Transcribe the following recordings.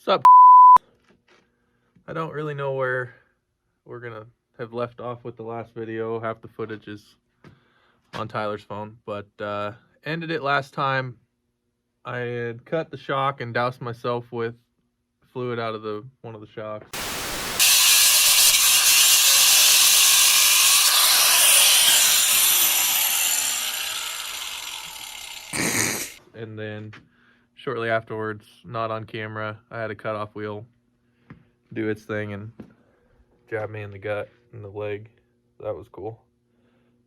What's up? I don't really know where we're gonna have left off with the last video. Half the footage is on Tyler's phone, but ended it last time. I had cut the shock and doused myself with fluid out of one of the shocks. And then shortly afterwards, not on camera, I had a cutoff wheel do its thing and jab me in the gut and the leg. That was cool.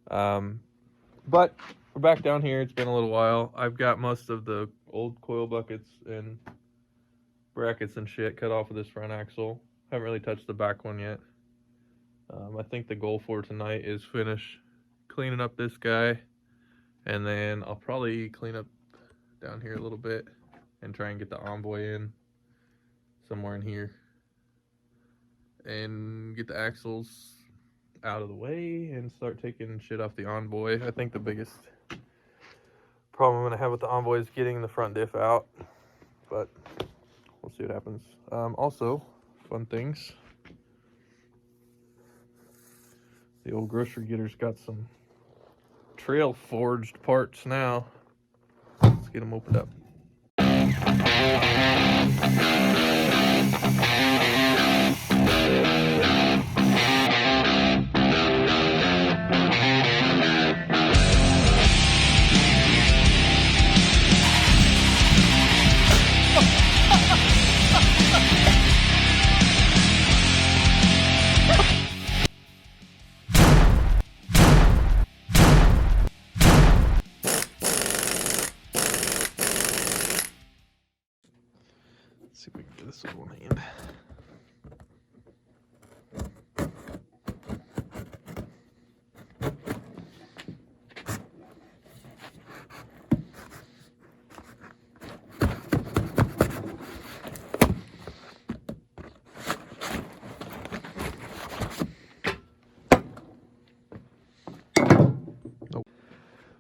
But we're back down here. It's been a little while. I've got most of the old coil buckets and brackets and shit cut off of this front axle. Haven't really touched the back one yet. I think the goal for tonight is finish cleaning up this guy, and then I'll probably clean up down here a little bit and try and get the Envoy in somewhere in here and get the axles out of the way and start taking shit off the Envoy. I think the biggest problem I'm gonna have with the Envoy is getting the front diff out, but we'll see what happens. Also, fun things, the old grocery getter's got some trail forged parts now. Let's get them opened up. Let's see if we can do this with one hand.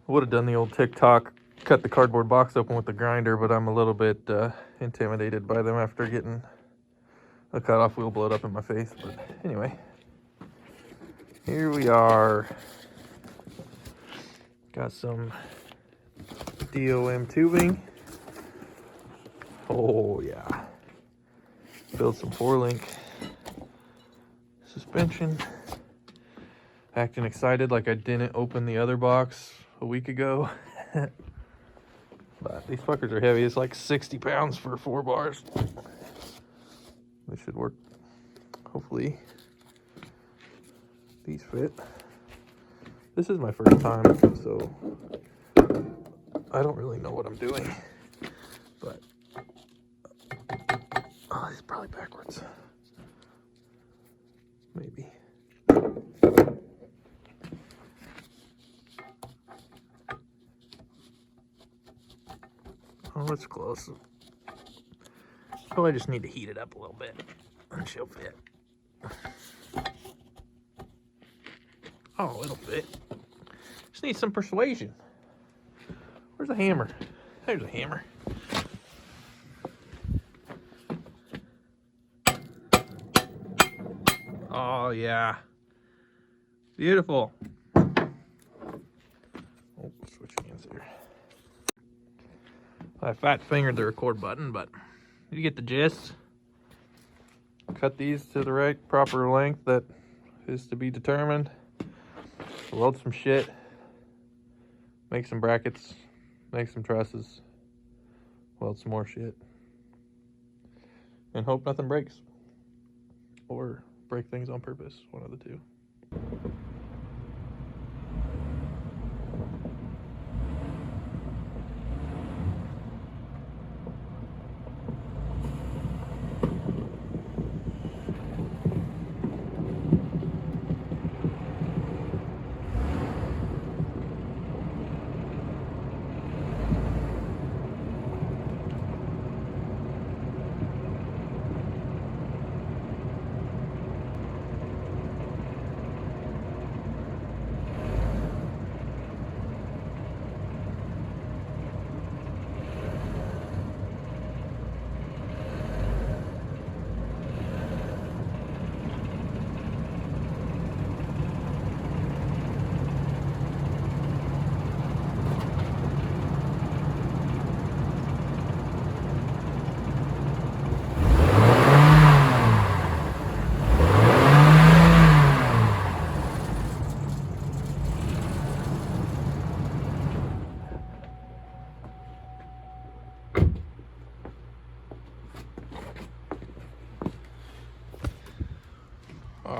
I would have done the old TikTok, cut the cardboard box open with the grinder, but I'm a little bit intimidated by them after getting a cutoff wheel blowed up in my face. But anyway, here we are. Got some DOM tubing. Oh yeah. Built some 4-link suspension. Acting excited like I didn't open the other box a week ago. But these fuckers are heavy. It's like 60 pounds for 4 bars. This should work. Hopefully these fit. This is my first time, so I don't really know what I'm doing. But oh, this is probably backwards. Maybe. Oh, it's close. Oh, I just need to heat it up a little bit and she'll fit. Oh, it'll fit. Just need some persuasion. Where's the hammer? There's a hammer. Oh, yeah. Beautiful. Oh, switch hands here. I fat fingered the record button, but you get the gist. Cut these to the right proper length that is to be determined. Weld some shit. Make some brackets. Make some trusses. Weld some more shit. And hope nothing breaks. Or break things on purpose. One of the two.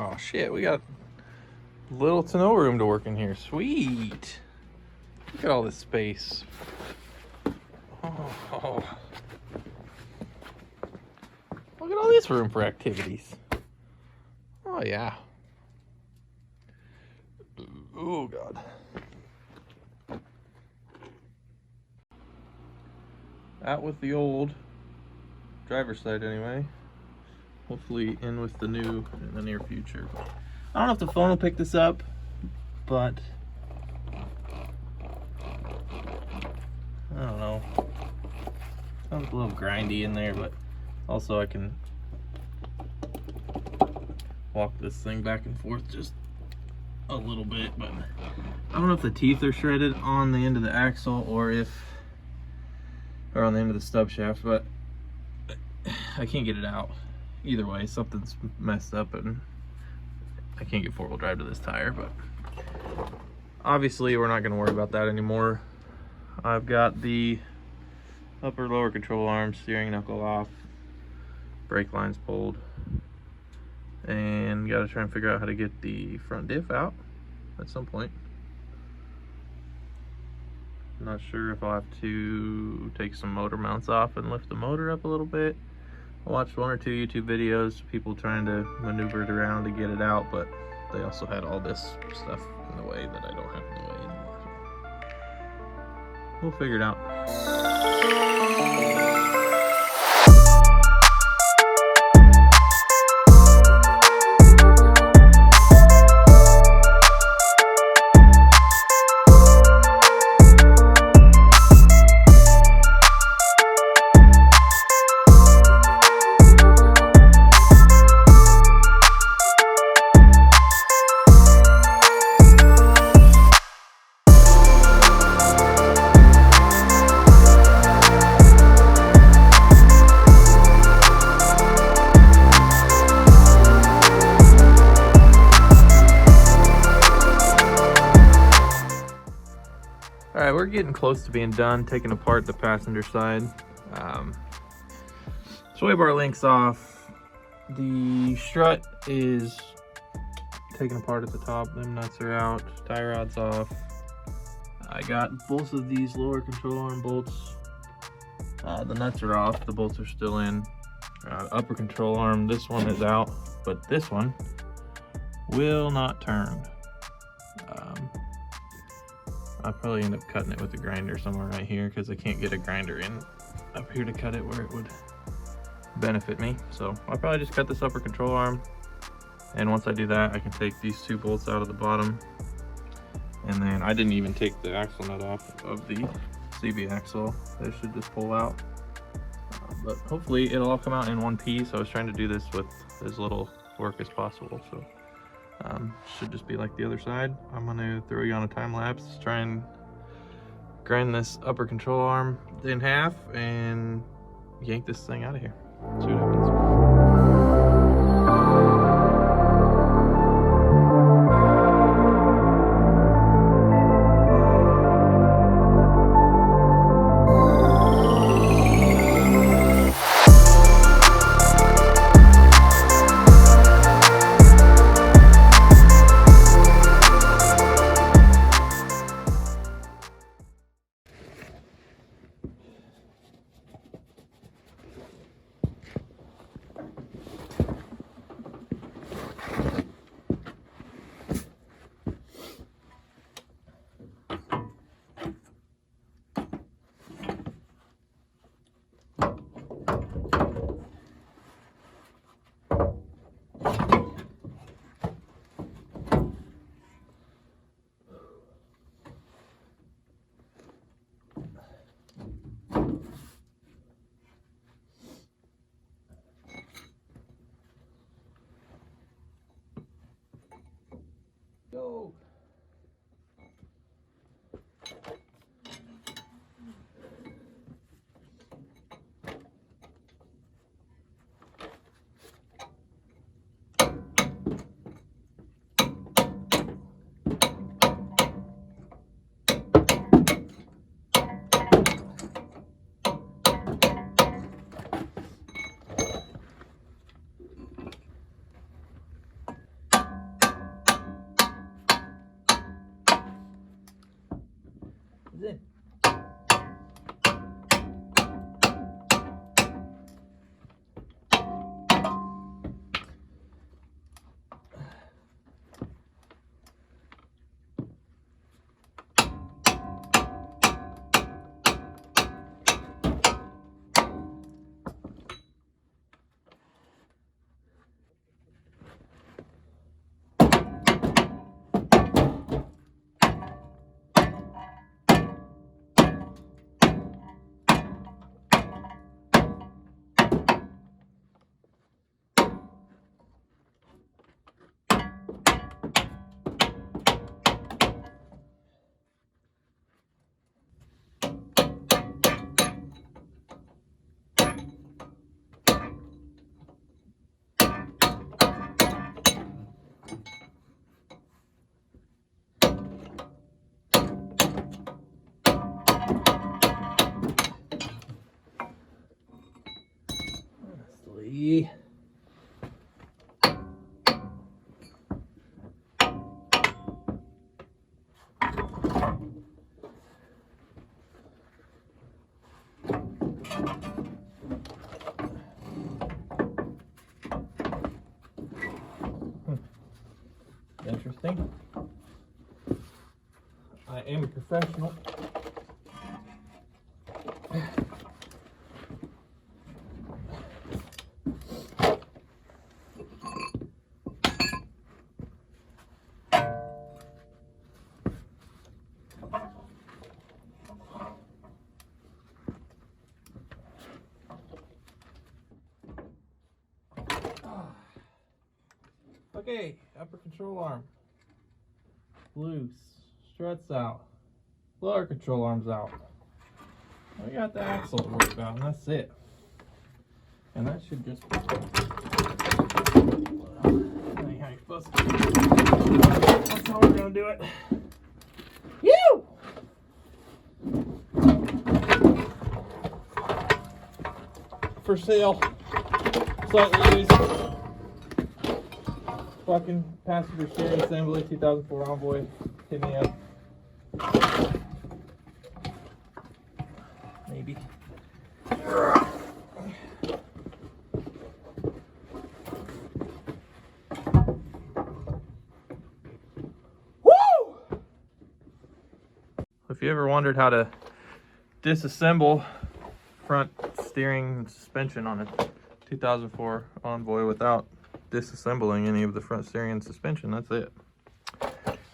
Oh shit, we got little to no room to work in here. Sweet. Look at all this space. Oh. Look at all this room for activities. Oh yeah. Oh god. Out with the old driver's side anyway. Hopefully in with the new in the near future. I don't know if the phone will pick this up, but I don't know. Sounds a little grindy in there, but also I can walk this thing back and forth just a little bit, but I don't know if the teeth are shredded on the end of the axle or on the end of the stub shaft, but I can't get it out. Either way, something's messed up and I can't get four-wheel drive to this tire, but obviously we're not going to worry about that anymore. I've got the upper lower control arm, steering knuckle off, brake lines pulled, and got to try and figure out how to get the front diff out at some point. I'm not sure if I'll have to take some motor mounts off and lift the motor up a little bit. I watched one or two YouTube videos, people trying to maneuver it around to get it out, but they also had all this stuff in the way that I don't have in the way anymore. So we'll figure it out. Alright, we're getting close to being done taking apart the passenger side. Sway bar link's off. The strut is taken apart at the top. Them nuts are out. Tie rod's off. I got both of these lower control arm bolts. The nuts are off. The bolts are still in. Upper control arm, this one is out, but this one will not turn. I'll probably end up cutting it with a grinder somewhere right here because I can't get a grinder in up here to cut it where it would benefit me. So I'll probably just cut this upper control arm, and once I do that I can take these two bolts out of the bottom, and then I didn't even take the axle nut off of the CV axle. They should just pull out, but hopefully it'll all come out in one piece. I was trying to do this with as little work as possible, so should just be like the other side. I'm gonna throw you on a time lapse, try and grind this upper control arm in half and yank this thing out of here. See what happens. see. Interesting. I am a professional. Okay, upper control arm loose, struts out, lower control arm's out. We got the axle to worry about, and that's it. And that should just be how you're supposed to do it. That's how we're gonna do it. You! For sale, slightly used. Fucking passenger steering assembly, 2004 Envoy. Hit me up. Maybe. Woo! If you ever wondered how to disassemble front steering and suspension on a 2004 Envoy without disassembling any of the front steering and suspension, that's it.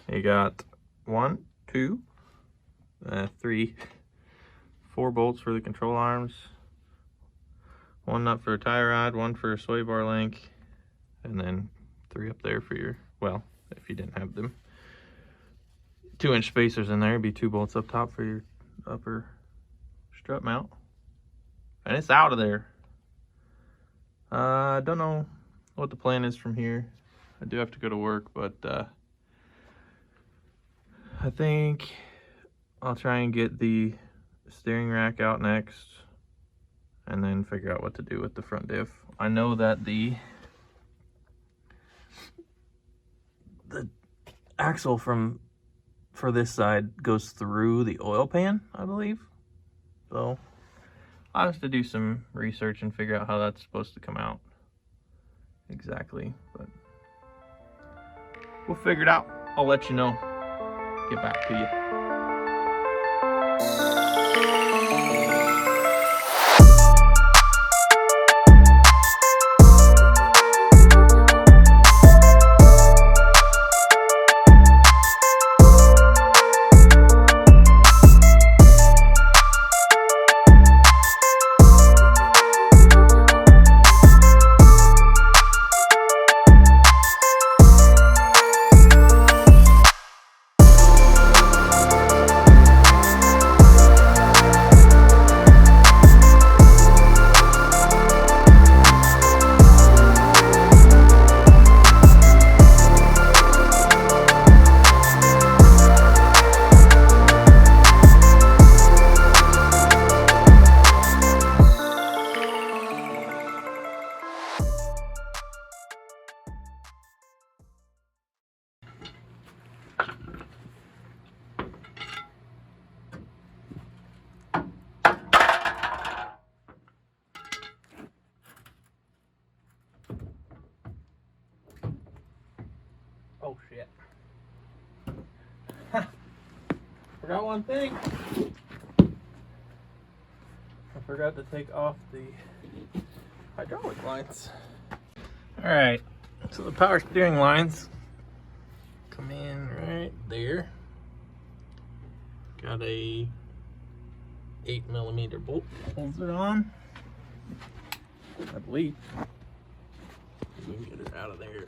You got 1, 2, 3, 4 bolts for the control arms, 1 nut for a tie rod, 1 for a sway bar link, and then 3 up there for your, well, if you didn't have them, 2-inch spacers in there. It'd be 2 bolts up top for your upper strut mount, and it's out of there. I don't know what the plan is from here. I do have to go to work, but I think I'll try and get the steering rack out next and then figure out what to do with the front diff. I know that the axle for this side goes through the oil pan, I believe. So I'll have to do some research and figure out how that's supposed to come out exactly, but we'll figure it out. I'll let you know. Get back to you. Oh shit. Forgot one thing. I forgot to take off the hydraulic lines. Alright, so the power steering lines come in right there. Got a 8mm bolt holds it on, I believe. We can get it out of there.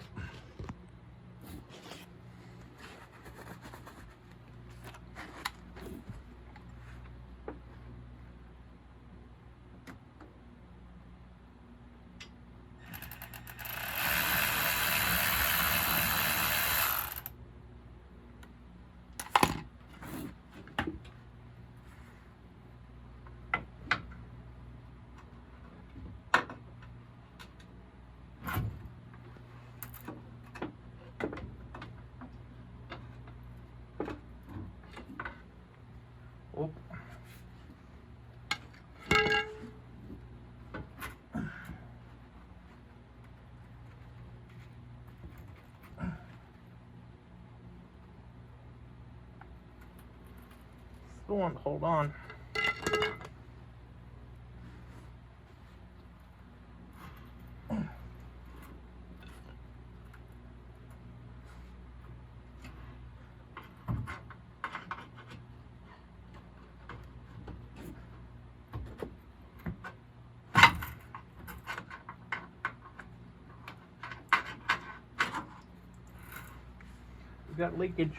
going. Hold on. We've got leakage.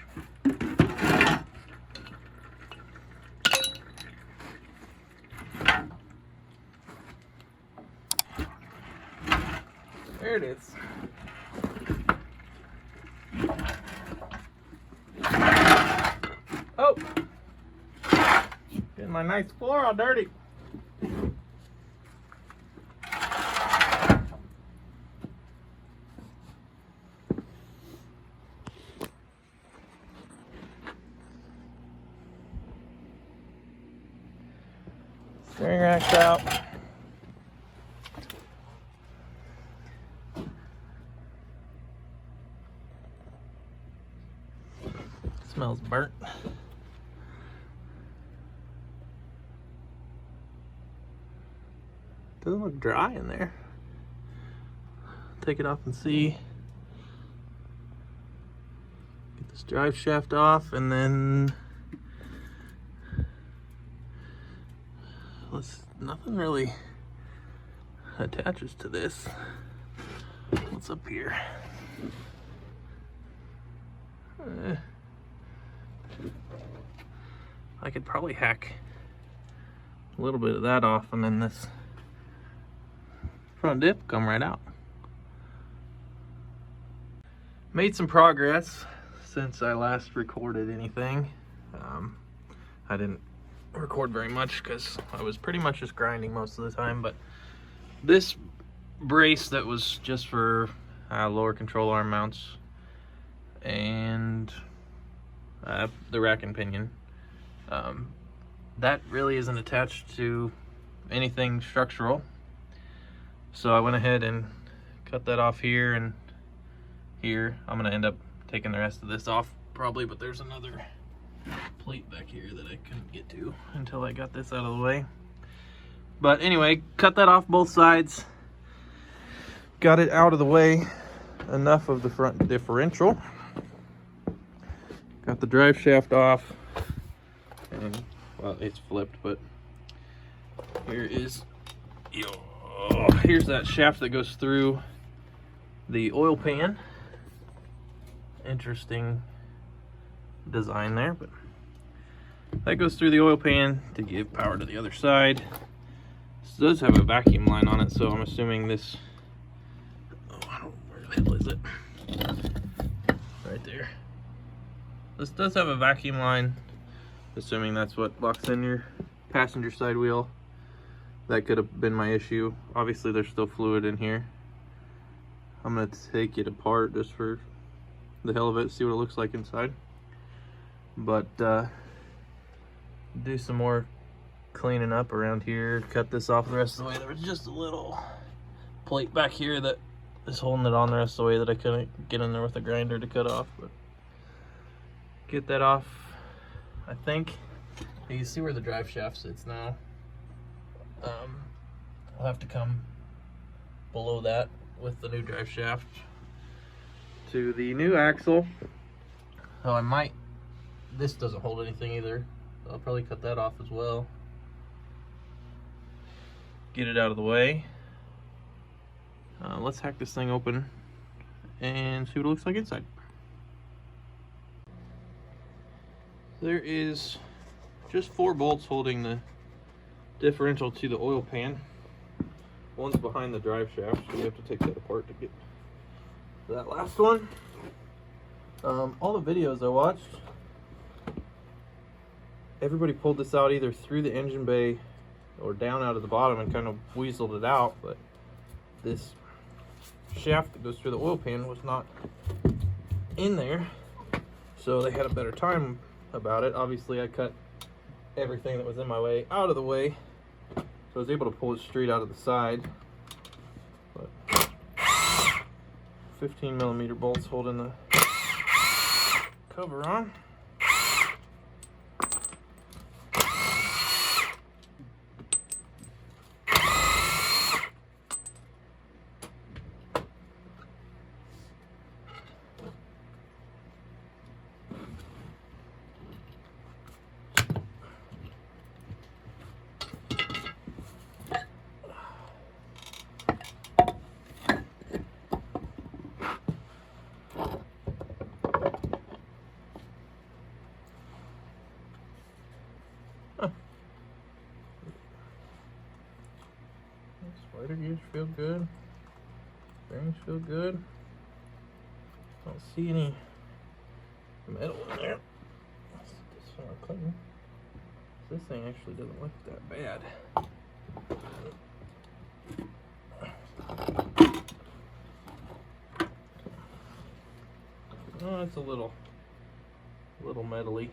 There it is. Oh! Getting my nice floor all dirty. Steering rack's out. Smells burnt. Doesn't look dry in there. Take it off and see. Get this drive shaft off, and then nothing really attaches to this. What's up here? I could probably hack a little bit of that off, and then this front dip come right out. Made some progress since I last recorded anything. I didn't record very much because I was pretty much just grinding most of the time, but this brace that was just for lower control arm mounts and the rack and pinion, that really isn't attached to anything structural, so I went ahead and cut that off here and here. I'm gonna end up taking the rest of this off probably, but there's another plate back here that I couldn't get to until I got this out of the way. But anyway, cut that off both sides, got it out of the way, enough of the front differential, got the drive shaft off, and well, it's flipped, but here's that shaft that goes through the oil pan. Interesting design there, but that goes through the oil pan to give power to the other side. This does have a vacuum line on it, so I'm assuming this, where the hell is it? Right there. This does have a vacuum line, assuming that's what locks in your passenger side wheel. That could have been my issue. Obviously there's still fluid in here. I'm gonna take it apart just for the hell of it, see what it looks like inside. But do some more cleaning up around here, cut this off the rest of the way. There was just a little plate back here that is holding it on the rest of the way that I couldn't get in there with a grinder to cut off, but get that off. I think you can see where the drive shaft sits now. I'll have to come below that with the new drive shaft to the new axle. So I might, this doesn't hold anything either, so I'll probably cut that off as well. Get it out of the way. Let's hack this thing open and see what it looks like inside. There is just 4 bolts holding the differential to the oil pan. One's behind the drive shaft, so you have to take that apart to get that last one. All the videos I watched, everybody pulled this out either through the engine bay or down out of the bottom and kind of weaseled it out, but this shaft that goes through the oil pan was not in there, so they had a better time about it. Obviously I cut everything that was in my way out of the way, so I was able to pull it straight out of the side. But 15mm bolts holding the good. Bearings feel good. Don't see any metal in there. This one clean. This thing actually doesn't look that bad. Oh, it's a little metally.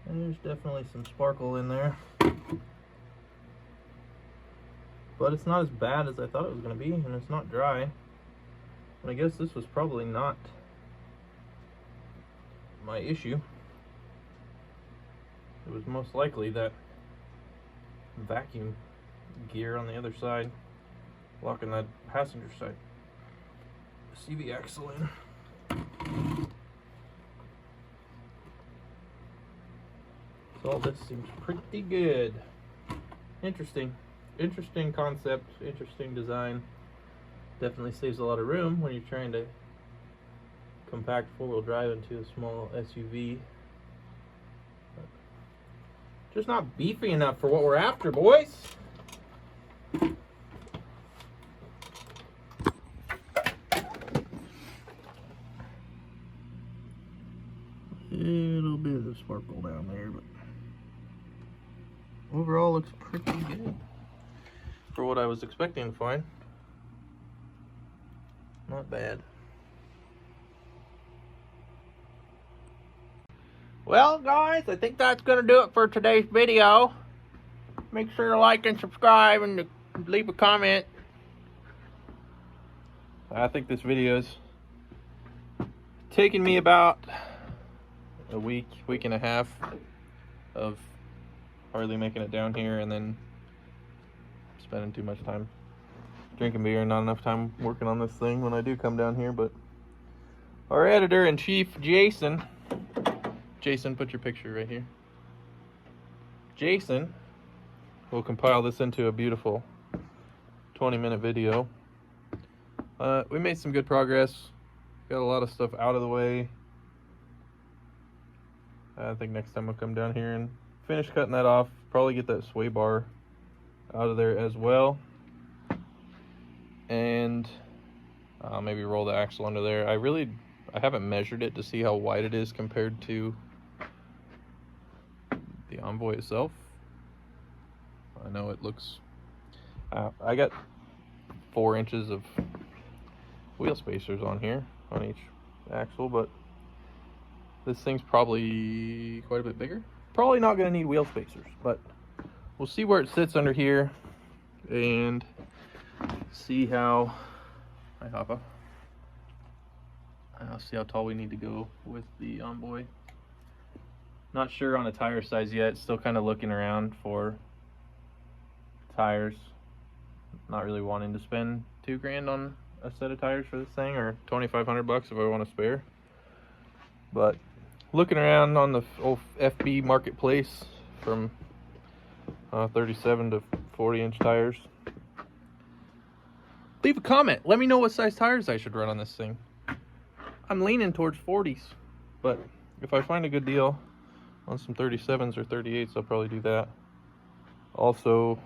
And there's definitely some sparkle in there. But it's not as bad as I thought it was going to be, and it's not dry. And I guess this was probably not my issue. It was most likely that vacuum gear on the other side locking that passenger side CV axle in. So all this seems pretty good. Interesting concept, interesting design. Definitely saves a lot of room when you're trying to compact four-wheel drive into a small SUV. Just not beefy enough for what we're after, boys. A little bit of sparkle down there, but overall looks pretty good for what I was expecting to find. Not bad. Well, guys, I think that's going to do it for today's video. Make sure to like and subscribe and to leave a comment. I think this video's taken me about a week and a half of hardly making it down here, and then spending too much time drinking beer and not enough time working on this thing when I do come down here. But our editor-in-chief, Jason, put your picture right here. Jason will compile this into a beautiful 20-minute video. We made some good progress. Got a lot of stuff out of the way. I think next time I'll come down here and finish cutting that off. Probably get that sway bar out of there as well. And maybe roll the axle under there. I haven't measured it to see how wide it is compared to the Envoy itself. I know it looks... I got 4 inches of wheel spacers on here, on each axle, but this thing's probably quite a bit bigger. Probably not going to need wheel spacers, but we'll see where it sits under here and see how... Hi, Hoppa. I'll see how tall we need to go with the Envoy. Not sure on a tire size yet. Still kind of looking around for tires. Not really wanting to spend $2,000 on a set of tires for this thing, or $2,500 if I want to spare. But looking around on the old FB marketplace from 37 to 40-inch tires. Leave a comment. Let me know what size tires I should run on this thing. I'm leaning towards 40s, but if I find a good deal on some 37s or 38s, I'll probably do that. Also,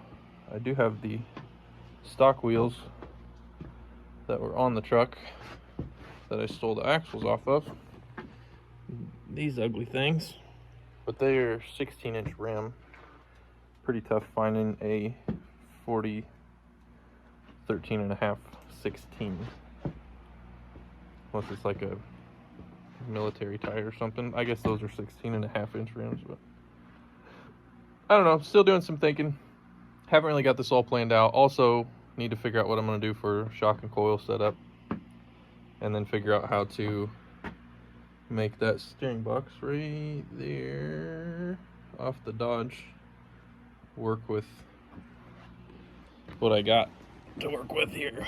I do have the stock wheels that were on the truck that I stole the axles off of. These ugly things, but they are 16-inch rim. Pretty tough finding a 40 13.5 16, unless it's like a military tire or something. I guess those are 16.5-inch rims, but I don't know. Still doing some thinking. Haven't really got this all planned out. Also need to figure out what I'm going to do for shock and coil setup, and then figure out how to make that steering box right there off the Dodge work with what I got to work with here.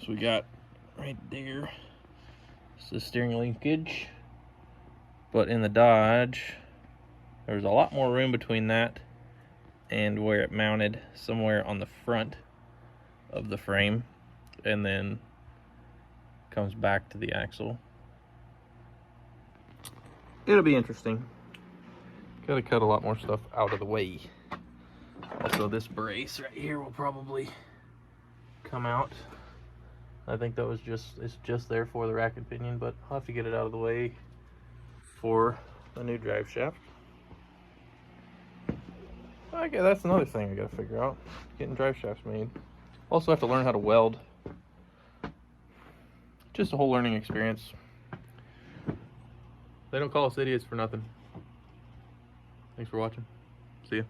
So we got right there, it's the steering linkage, but in the Dodge there's a lot more room between that and where it mounted, somewhere on the front of the frame, and then comes back to the axle. it'll be interesting. Gotta cut a lot more stuff out of the way. Also, this brace right here will probably come out. I think that was it's just there for the rack and pinion, but I'll have to get it out of the way for the new drive shaft. Okay, that's another thing I gotta figure out. Getting drive shafts made. Also have to learn how to weld. Just a whole learning experience. They don't call us idiots for nothing. Thanks for watching. See ya.